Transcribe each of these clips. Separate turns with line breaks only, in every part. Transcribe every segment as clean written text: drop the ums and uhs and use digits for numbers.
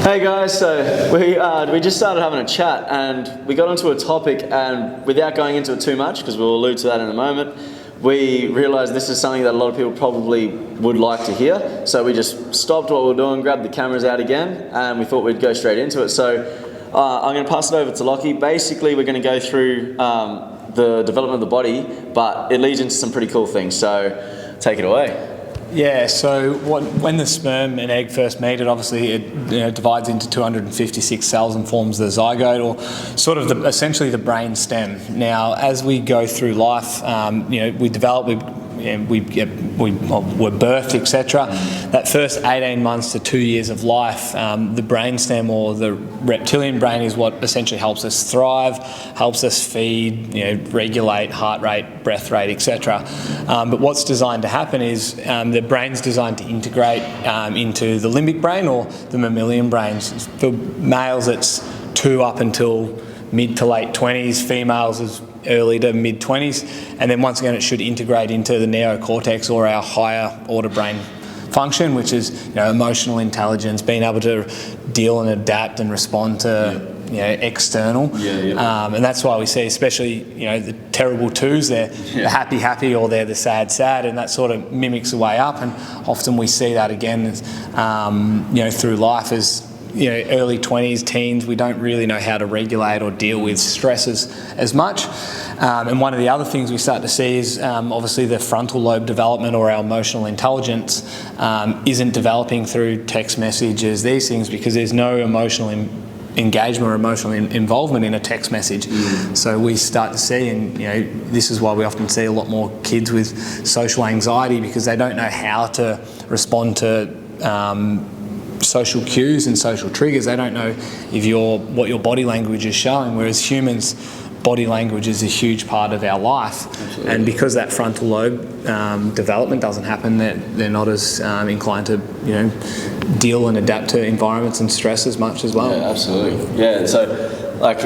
Hey guys, so we just started having a chat and we got onto a topic, and without going into it too much, because we'll allude to that in a moment, we realised this is something that a lot of people probably would like to hear. So we just stopped what we were doing, grabbed the cameras out again, and we thought we'd go straight into it. So I'm going to pass it over to Lachie. Basically, we're going to go through the development of the body, but it leads into some pretty cool things. So take it away.
Yeah, so when the sperm and egg first meet, it divides into 256 cells and forms the zygote, or sort of essentially the brain stem. Now, as we go through life, we develop, we're birthed, etc. That first 18 months to 2 years of life, the brainstem or the reptilian brain is what essentially helps us thrive, helps us feed, regulate heart rate, breath rate, etc. But what's designed to happen is the brain's designed to integrate into the limbic brain or the mammalian brains. For males, it's 2 up until mid to late 20s. Females is early to mid 20s, and then once again it should integrate into the neocortex or our higher order brain function, which is emotional intelligence, being able to deal and adapt and respond to external. And that's why we see, especially the terrible twos, they're the happy or they're the sad, and that sort of mimics the way up. And often we see that again through life as early 20s, teens, we don't really know how to regulate or deal with stresses as much. And one of the other things we start to see is obviously the frontal lobe development, or our emotional intelligence, isn't developing through text messages, these things, because there's no emotional engagement or emotional involvement in a text message. So we start to see, and this is why we often see a lot more kids with social anxiety, because they don't know how to respond to social cues and social triggers. They don't know what your body language is showing, whereas humans, body language is a huge part of our life. Absolutely. And because that frontal lobe development doesn't happen, they're not as inclined to deal and adapt to environments and stress as much as well.
Yeah, absolutely. Yeah, so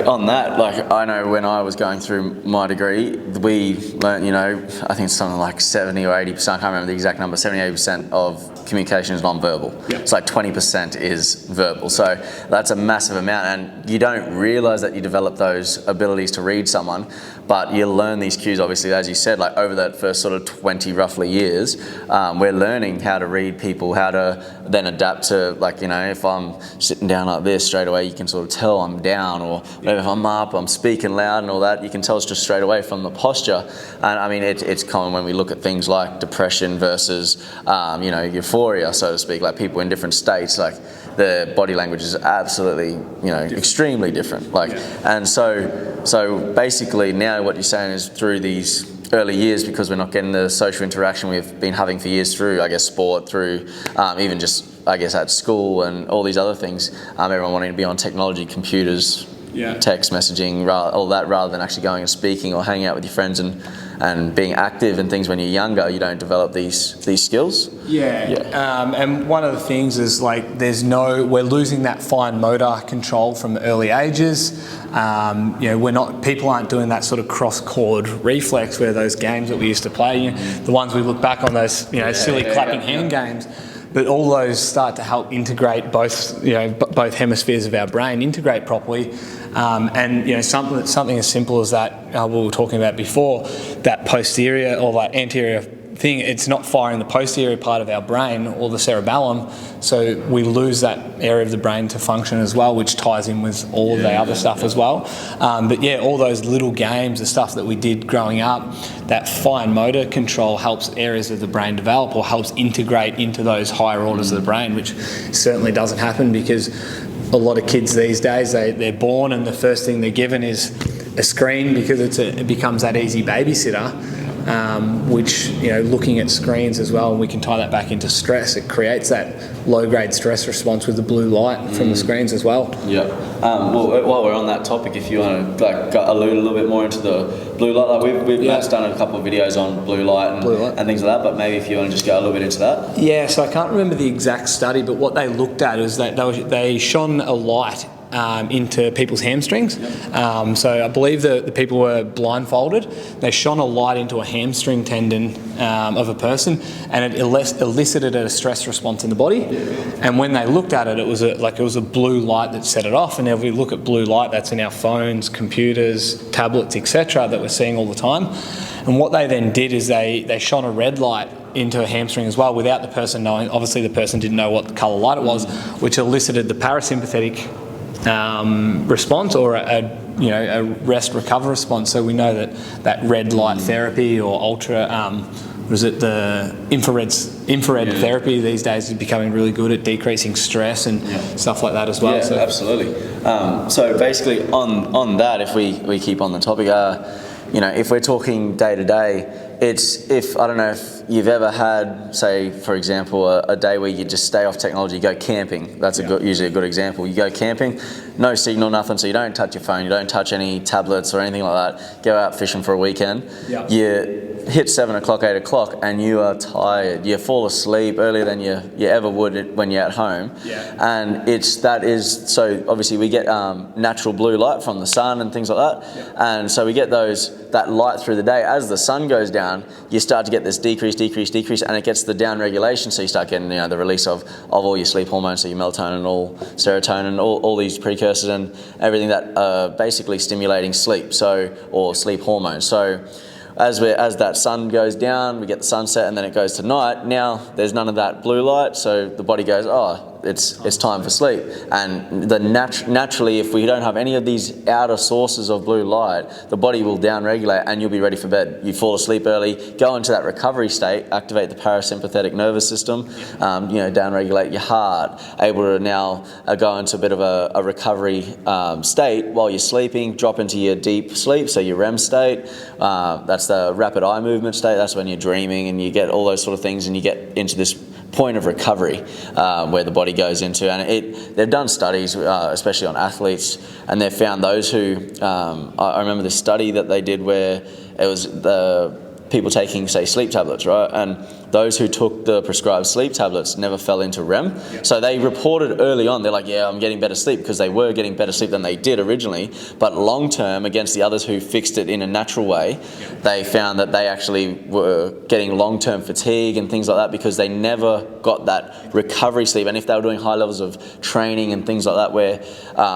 on that, I know when I was going through my degree, we learned, I think it's something like 70 or 80%, I can't remember the exact number, 70-80% of communication is non-verbal. Yep. It's like 20% is verbal. So that's a massive amount, and you don't realise that you develop those abilities to read someone, but you learn these cues, obviously, as you said, over that first sort of 20 roughly years, we're learning how to read people, how to then adapt to, if I'm sitting down like this, straight away you can sort of tell I'm down, or if I'm up, I'm speaking loud and all that, you can tell it's just straight away from the posture. And I mean, it's common when we look at things like depression versus, euphoria, so to speak, like people in different states, the body language is absolutely, extremely different. And so basically now what you're saying is through these early years, because we're not getting the social interaction we've been having for years through, I guess, sport, through even just, I guess, at school and all these other things, everyone wanting to be on technology, computers, text messaging, all that, rather than actually going and speaking or hanging out with your friends and being active and things. When you're younger, you don't develop these skills.
And one of the things is we're losing that fine motor control from early ages. People aren't doing that sort of cross-chord reflex where those games that we used to play, the ones we look back on, those silly clapping hand games. But all those start to help integrate both hemispheres of our brain integrate properly, and something as simple as that we were talking about before, that posterior or that anterior thing, it's not firing the posterior part of our brain or the cerebellum, so we lose that area of the brain to function as well, which ties in with all of the other stuff as well. All those little games, the stuff that we did growing up, that fine motor control helps areas of the brain develop, or helps integrate into those higher orders of the brain, which certainly doesn't happen, because a lot of kids these days, they're born and the first thing they're given is a screen, because it becomes that easy babysitter. Which, looking at screens as well, and we can tie that back into stress, it creates that low-grade stress response with the blue light from the screens as well.
Yeah. While we're on that topic, if you want to allude a little bit more into the blue light, we've Matt's done a couple of videos on blue light and things like that, but maybe if you want to just go a little bit into that.
Yeah, so I can't remember the exact study, but what they looked at is that they shone a light into people's hamstrings. So I believe the people were blindfolded. They shone a light into a hamstring tendon of a person, and it elicited a stress response in the body. And when they looked at it, it was a blue light that set it off. And if we look at blue light, that's in our phones, computers, tablets, etc., that we're seeing all the time. And what they then did is they shone a red light into a hamstring as well, without the person knowing. Obviously, the person didn't know what colour light it was, which elicited the parasympathetic response, or a rest recover response. So we know that red light therapy, or the infrared therapy these days is becoming really good at decreasing stress and stuff like that as well.
Yeah, so. Absolutely. So basically on that, if we keep on the topic, if we're talking day to day, I don't know if you've ever had, say, for example, a day where you just stay off technology, you go camping. That's usually a good example. You go camping, no signal, nothing, so you don't touch your phone, you don't touch any tablets or anything like that. Go out fishing for a weekend. Yeah. You hit 7 o'clock, 8 o'clock, and you are tired. You fall asleep earlier than you ever would when you're at home. Yeah. And so obviously we get natural blue light from the sun and things like that. Yeah. And so we get that light through the day. As the sun goes down, you start to get this decrease, and it gets the down regulation. So you start getting the release of all your sleep hormones, so your melatonin, all serotonin, all these precursors and everything that are basically stimulating sleep, or sleep hormones. So as that sun goes down, we get the sunset, and then it goes to night. Now there's none of that blue light, so the body goes, it's time for sleep. And naturally, if we don't have any of these outer sources of blue light, the body will down-regulate, and you'll be ready for bed. You fall asleep early, go into that recovery state, activate the parasympathetic nervous system, down-regulate your heart, able to now go into a bit of a recovery state while you're sleeping, drop into your deep sleep, so your REM state. That's the rapid eye movement state. That's when you're dreaming, and you get all those sort of things, and you get into this point of recovery where the body goes into. And they've done studies, especially on athletes, and they've found those who, I remember this study that they did where it was the people taking, say, sleep tablets, right? And those who took the prescribed sleep tablets never fell into REM. Yep. So they reported early on, they're like, I'm getting better sleep, because they were getting better sleep than they did originally. But long term, against the others who fixed it in a natural way, they found that they actually were getting long-term fatigue and things like that, because they never got that recovery sleep. And if they were doing high levels of training and things like that, where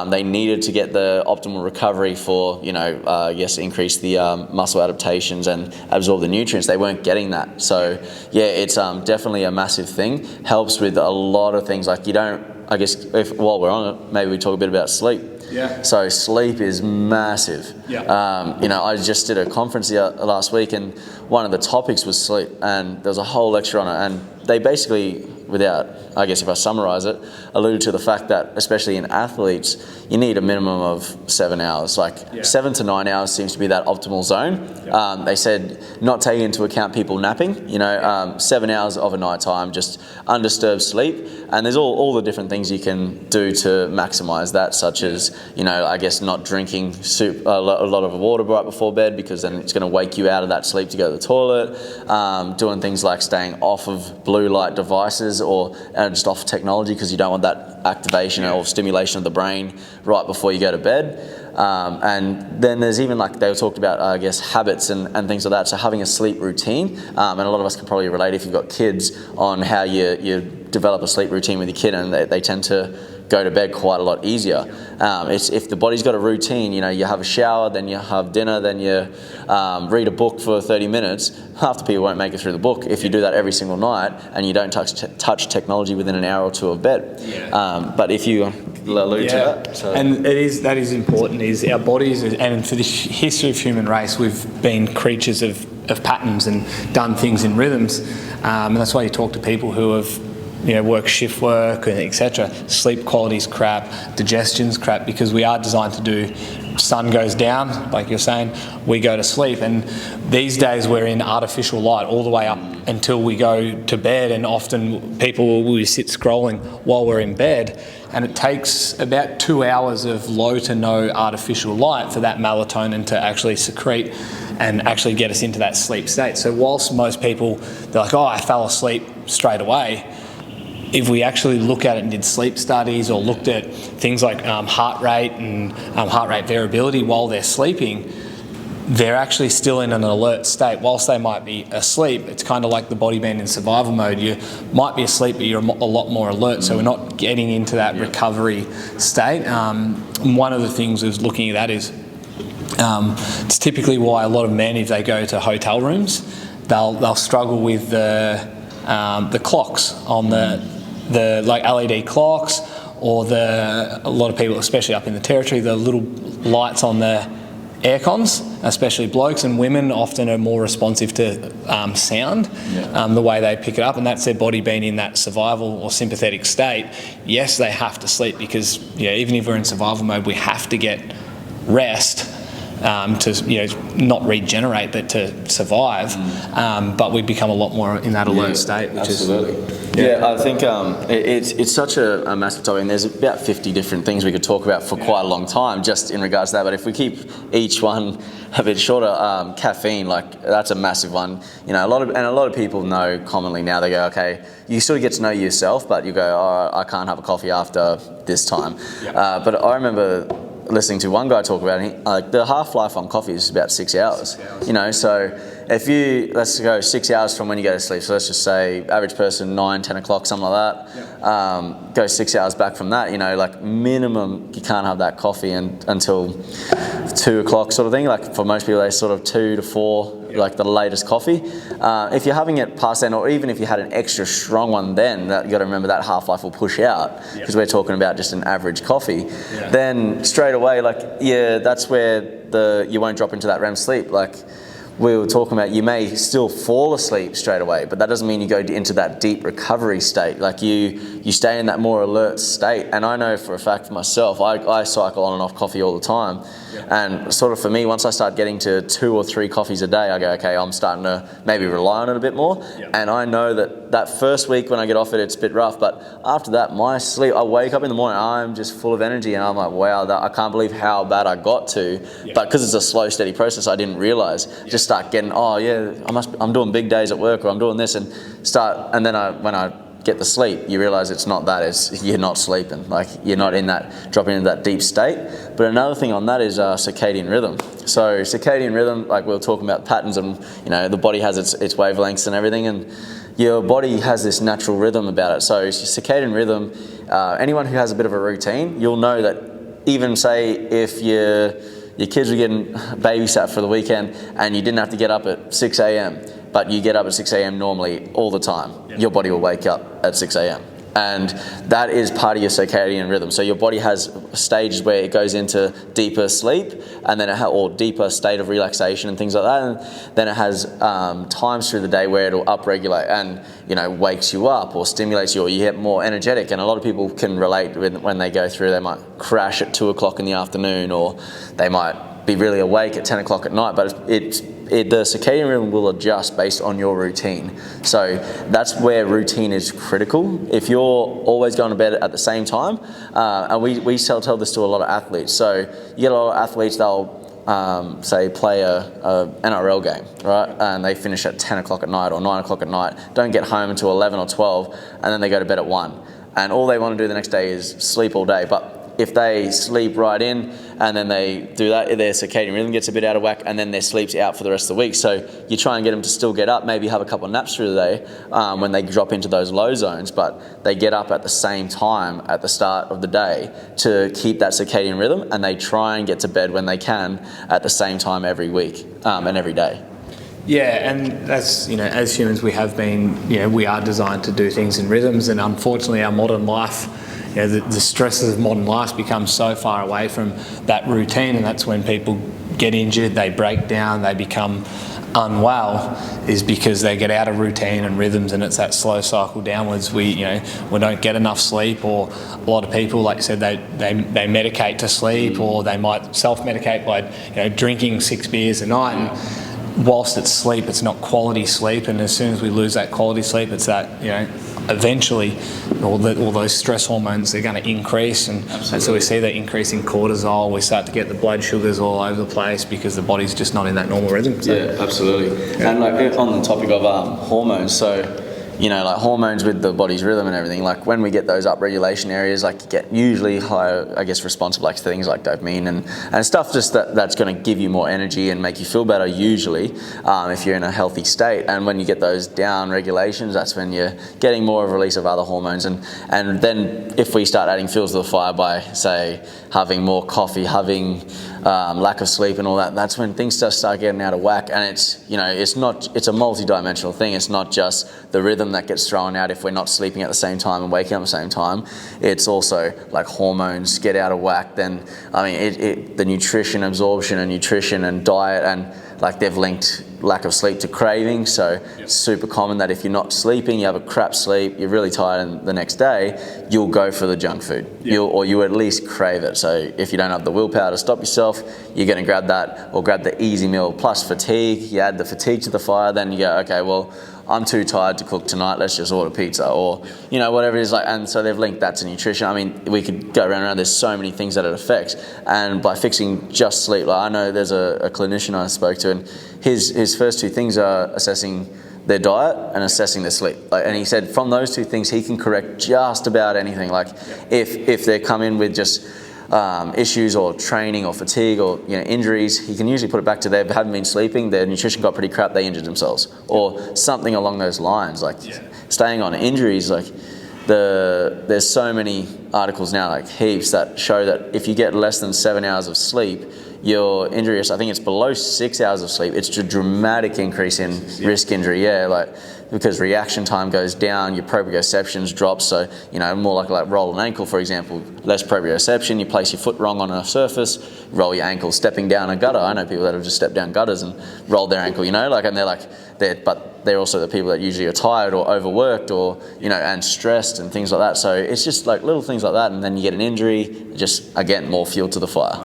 they needed to get the optimal recovery for, increase the muscle adaptations and absorb the nutrients, they weren't getting that. So it's definitely a massive thing. Helps with a lot of things. Like while we're on it, maybe we talk a bit about sleep. Yeah. So sleep is massive. Yeah. I just did a conference last week, and one of the topics was sleep, and there was a whole lecture on it, and they basically, if I summarize it, alluded to the fact that, especially in athletes, you need a minimum of 7 hours. 7 to 9 hours seems to be that optimal zone. Yeah. They said, not taking into account people napping, 7 hours of a night time, just undisturbed sleep. And there's all the different things you can do to maximize that, such as, not drinking a lot of water right before bed, because then it's going to wake you out of that sleep to go to the toilet. Doing things like staying off of blue light devices, or just off technology, because you don't want that activation or stimulation of the brain right before you go to bed. And then there's even, they talked about, habits and things like that. So having a sleep routine, and a lot of us can probably relate if you've got kids, on how you develop a sleep routine with your kid, and they tend to go to bed quite a lot easier. If the body's got a routine, you have a shower, then you have dinner, then you read a book for 30 minutes, half the people won't make it through the book if you do that every single night and you don't touch technology within an hour or two of bed. Yeah. But if you allude to that. So. And
that is important, is our bodies, and for the history of human race, we've been creatures of patterns and done things in rhythms. And that's why you talk to people who have work shift work, etc. Sleep quality's crap, digestion's crap, because we are designed to do. Sun goes down, like you're saying, we go to sleep, and these days we're in artificial light all the way up until we go to bed, and often people will sit scrolling while we're in bed, and it takes about 2 hours of low to no artificial light for that melatonin to actually secrete and actually get us into that sleep state. So whilst most people, they're like, I fell asleep straight away, if we actually look at it and did sleep studies or looked at things like heart rate and heart rate variability while they're sleeping, they're actually still in an alert state. Whilst they might be asleep, it's kind of like the body being in survival mode. You might be asleep, but you're a lot more alert, so we're not getting into that recovery state. One of the things is looking at that is it's typically why a lot of men, if they go to hotel rooms, they'll struggle with the clocks on the like LED clocks, or a lot of people, especially up in the territory, the little lights on the air cons, especially blokes, and women often are more responsive to sound, the way they pick it up, and that's their body being in that survival or sympathetic state. Yes, they have to sleep because even if we're in survival mode, we have to get rest to not regenerate but to survive. But we become a lot more in that alert state, which
absolutely. I think it's such a massive topic, and there's about 50 different things we could talk about for quite a long time just in regards to that. But if we keep each one a bit shorter, caffeine, like that's a massive one. A lot of people know commonly now. They go, okay, you sort of get to know yourself, but you go, oh, I can't have a coffee after this time. But I remember listening to one guy talk about it, the half-life on coffee is about 6 hours. So if let's go 6 hours from when you go to sleep, so let's just say average person 9, 10 o'clock, something like that, go 6 hours back from that, like minimum you can't have that coffee until 2 o'clock sort of thing. Like for most people, they sort of 2 to 4, like the latest coffee. If you're having it past then, or even if you had an extra strong one then, you got to remember that half-life will push out, because we're talking about just an average coffee. Then straight away, that's where you won't drop into that REM sleep. Like we were talking about, you may still fall asleep straight away, but that doesn't mean you go into that deep recovery state. Like you stay in that more alert state. And I know for a fact for myself, I cycle on and off coffee all the time. And sort of for me, once I start getting to 2 or 3 coffees a day, I go, okay, I'm starting to maybe rely on it a bit more. And I know that first week when I get off it, it's a bit rough. But after that, my sleep, I wake up in the morning, I'm just full of energy, and I'm like, wow, I can't believe how bad I got to. But because it's a slow, steady process, I didn't realize. Just start getting, I'm doing big days at work, or I'm doing this, and then when I get the sleep, you realize it's not that, it's you're not sleeping, like you're not dropping into that deep state. But another thing on that is circadian rhythm. So circadian rhythm, like we were talking about patterns, and the body has its wavelengths and everything, and your body has this natural rhythm about it. So circadian rhythm, anyone who has a bit of a routine, you'll know that even say if your kids were getting babysat for the weekend and you didn't have to get up at 6 a.m, but you get up at 6 a.m. normally all the time, your body will wake up at 6 a.m. And that is part of your circadian rhythm. So your body has stages where it goes into deeper sleep, and then or deeper state of relaxation and things like that. And then it has times through the day where it'll upregulate and wakes you up or stimulates you, or you get more energetic. And a lot of people can relate when they go through. They might crash at 2 o'clock in the afternoon, or they might be really awake at 10 o'clock at night. But the circadian rhythm will adjust based on your routine. So that's where routine is critical. If you're always going to bed at the same time, and we tell this to a lot of athletes. So you get a lot of athletes, they'll say play a NRL game, right? And they finish at 10 o'clock at night or 9 o'clock at night, don't get home until 11 or 12, and then they go to bed at 1. And all they want to do the next day is sleep all day. But if they sleep right in and then they do that, their circadian rhythm gets a bit out of whack, and then their sleep's out for the rest of the week. So you try and get them to still get up, maybe have a couple of naps through the day when they drop into those low zones, but they get up at the same time at the start of the day to keep that circadian rhythm, and they try and get to bed when they can at the same time every week and every day.
Yeah, and that's, as humans we have been, we are designed to do things in rhythms, and unfortunately our modern life, the stresses of modern life become so far away from that routine, and that's when people get injured, they break down, they become unwell, is because they get out of routine and rhythms, and it's that slow cycle downwards. We don't get enough sleep, or a lot of people, like you said, they medicate to sleep, or they might self-medicate by drinking 6 beers a night. And whilst it's sleep, it's not quality sleep, and as soon as we lose that quality sleep, it's that eventually all those stress hormones, they're going to increase, and so we see that increase in cortisol. We start to get the blood sugars all over the place because the body's just not in that normal rhythm. So.
Yeah, absolutely. And on the topic of hormones, so you know, like hormones with the body's rhythm and everything, like when we get those upregulation areas, like you get usually higher, I guess, responsive like things like dopamine and stuff just that's going to give you more energy and make you feel better usually if you're in a healthy state. And when you get those down regulations, that's when you're getting more of a release of other hormones. And then if we start adding fuels to the fire by, say, having more coffee, having lack of sleep and all that, that's when things just start getting out of whack. And it's, you know, it's a multi-dimensional thing. It's not just the rhythm that gets thrown out if we're not sleeping at the same time and waking up at the same time. It's also like hormones get out of whack. Then, I mean, the nutrition absorption and nutrition and diet, and like they've linked lack of sleep to craving. So it's super common that if you're not sleeping, you have a crap sleep, you're really tired, and the next day you'll go for the junk food. Or you at least crave it. So if you don't have the willpower to stop yourself, you're going to grab that or grab the easy meal. Plus fatigue, you add the fatigue to the fire, then you go, okay, well, I'm too tired to cook tonight, let's just order pizza, or, you know, whatever it is. Like, and so they've linked that to nutrition. I mean, we could go around and around. There's so many things that it affects. And by fixing just sleep, like I know there's a clinician I spoke to, and his first two things are assessing their diet and assessing their sleep. And he said from those two things, he can correct just about anything. Like if they come in with just issues or training or fatigue or, you know, injuries, he can usually put it back to they haven't been sleeping, their nutrition got pretty crap, they injured themselves, or something along those lines. Like staying on injuries, like there's so many articles now, like heaps, that show that if you get less than 7 hours of sleep, your injury risk, I think it's below 6 hours of sleep, it's a dramatic increase in risk injury. Like because reaction time goes down, your proprioceptions drop. So, you know, more like roll an ankle, for example, less proprioception, you place your foot wrong on a surface, roll your ankle, stepping down a gutter. I know people that have just stepped down gutters and rolled their ankle, you know, like, and but they're also the people that usually are tired or overworked or, you know, and stressed and things like that. So it's just like little things like that, and then you get an injury, just again, more fuel to the fire.